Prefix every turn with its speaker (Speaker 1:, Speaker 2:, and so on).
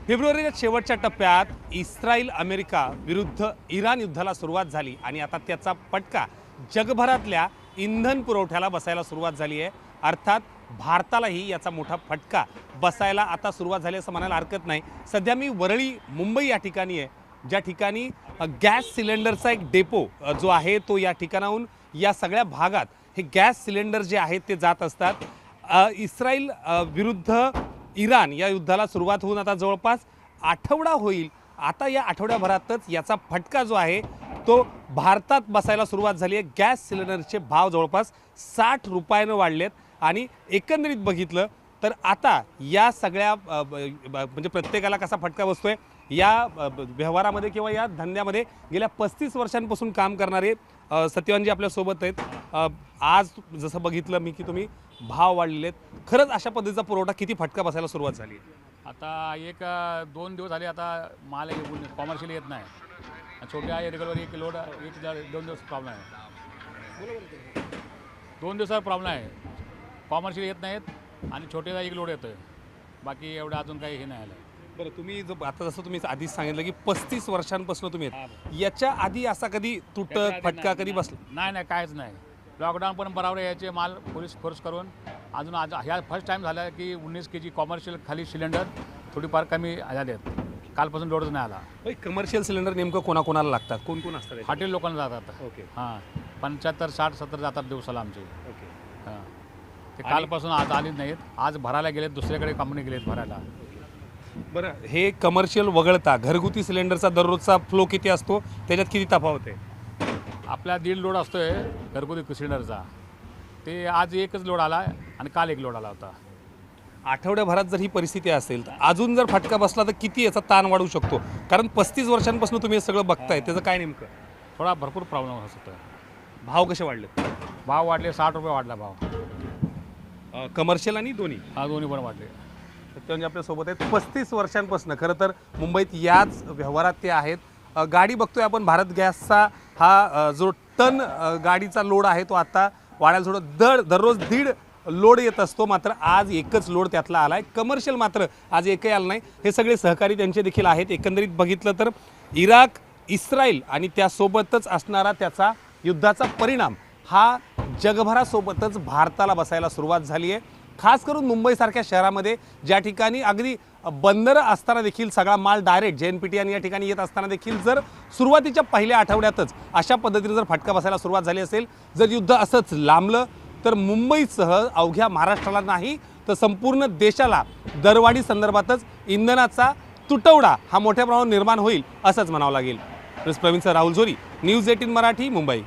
Speaker 1: फेब्रुवारीच्या शेवटच्या टप्प्यात इस्रायल अमेरिका विरुद्ध इराण युद्धाला सुरुवात झाली आणि आता त्याचा फटका जगभरातल्या इंधन पुरवठ्याला बसायला सुरुवात झाली आहे। अर्थात भारतालाही याचा मोठा फटका बसायला आता सुरुवात झाली असं म्हणायला हरकत नाही। सध्या मी वरळी मुंबई या ठिकाणी आहे, ज्या ठिकाणी गॅस सिलेंडरचा एक डेपो जो आहे तो या ठिकाणाहून या सगळ्या भागात हे गॅस सिलेंडर जे आहेत ते जात असतात। इस्रायल विरुद्ध इराण या युद्धाला सुरुवात होऊन आता जवळपास आठवडा होईल। आता या आठवड्याभरातच याचा फटका जो आहे तो भारतात बसायला सुरुवात झाली आहे। गॅस सिलेंडरचे भाव जवळपास 60 रुपयानं वाढलेत आणि एकंदरीत बघितलं तर आता या सगळ्या म्हणजे प्रत्येकाला कसा फटका बसतोय या व्यवहारामध्ये किंवा या धंद्यामध्ये गेल्या 35 वर्षांपासून काम करणारे सत्यवानजी आपल्या सोबत आहेत। आज जसं बघितलं मी की तुम्ही भाव वाढलेले आहेत, खरंच अशा पद्धतीचा पुरवठा किती फटका बसायला सुरुवात झाली?
Speaker 2: आता एक 2 दिवस झाले आता माल कॉमर्शियल येत नाही। छोटे आहे रेग्युलर एक लोड 2 दिवस प्रॉब्लेम आहे। 2 दिवसाचा प्रॉब्लेम आहे, कॉमर्शियल येत नाहीत आणि छोटेचा एक लोड येतोय, बाकी एवढं अजून काही हे नाही आलं।
Speaker 1: बरं, तुम्ही जो आता जसं तुम्ही आधीच सांगितलं की 35 वर्षांपासून तुम्ही याच्या आधी असा कधी तुटक फटका कधी बसला?
Speaker 2: नाही, काहीच नाही। लॉकडाऊन पण बरोबर यायचे माल पोलीस फोर्स करून अजून आज ह्या फर्स्ट टाईम झाला की 19 kg कॉमर्शियल खाली सिलेंडर थोडीफार कमी झाले आहेत। कालपासून लोडच नाही आला।
Speaker 1: कमर्शियल सिलेंडर नेमकं कोणाकोणाला लागतात, कोण कोण असतात?
Speaker 2: हॉटेल लोकांना जातात।
Speaker 1: ओके,
Speaker 2: हां 75, 60, 70 जातात दिवसाला आमचे।
Speaker 1: ओके,
Speaker 2: हां ते कालपासून आज आलीच नाहीत, आज भरायला गेलेत, दुसरीकडे कंपनी गेलेत भरायला।
Speaker 1: बरं, हे कमर्शियल वगळता घरगुती सिलेंडरचा दररोजचा फ्लो किती असतो, त्याच्यात किती तफावत आहे?
Speaker 2: आपला 1.5 लोड असतोय घरगुती सिलेंडरचा, ते आज एकच लोड आला आणि काल एक लोड आला होता।
Speaker 1: आठवड्याभरात जर ही परिस्थिती असेल तर अजून जर फटका बसला तर किती याचा ताण वाढू शकतो? कारण 35 वर्षांपासून तुम्ही हे सगळं बघताय, त्याचं काय नेमकं?
Speaker 2: थोडा भरपूर प्रॉब्लेम होतो।
Speaker 1: भाव कसे वाढले?
Speaker 2: भाव वाढले, 60 रुपये वाढला भाव।
Speaker 1: कमर्शियल आणि दोन्ही?
Speaker 2: हा, दोन्ही पण वाढले।
Speaker 1: म्हणजे आपल्यासोबत आहेत 35 वर्षांपासून, खरं तर मुंबईत याच व्यवहारात ते आहेत। गाडी बघतोय आपण, भारत गॅसचा हा जो टन गाडीचा लोड आहे तो आता वाढायला थोडं दररोज 1.5 लोड येत असतो, मात्र आज एकच लोड त्यातला आला आहे। कमर्शियल मात्र आज एकही आलं नाही। हे सगळे सहकारी त्यांचे देखील आहेत। एकंदरीत बघितलं तर इराक, इस्रायल आणि त्यासोबतच असणारा त्याचा युद्धाचा परिणाम हा जगभरासोबतच भारताला बसायला सुरुवात झाली आहे। खास करून मुंबईसारख्या शहरामध्ये ज्या ठिकाणी अगदी बंदरं असताना देखील सगळा माल डायरेक्ट JNPT आणि या ठिकाणी येत असताना देखील जर सुरुवातीच्या पहिल्या आठवड्यातच अशा पद्धतीने जर फटका बसायला सुरुवात झाली असेल, जर युद्ध असंच लांबलं तर मुंबईसह अवघ्या महाराष्ट्राला नाही तर संपूर्ण देशाला दरवाढी संदर्भातच इंधनाचा तुटवडा हा मोठ्या प्रमाणावर निर्माण होईल असंच म्हणावं लागेल। प्रवीण सर, राहुल झोरी, न्यूज 18 मराठी, मुंबई।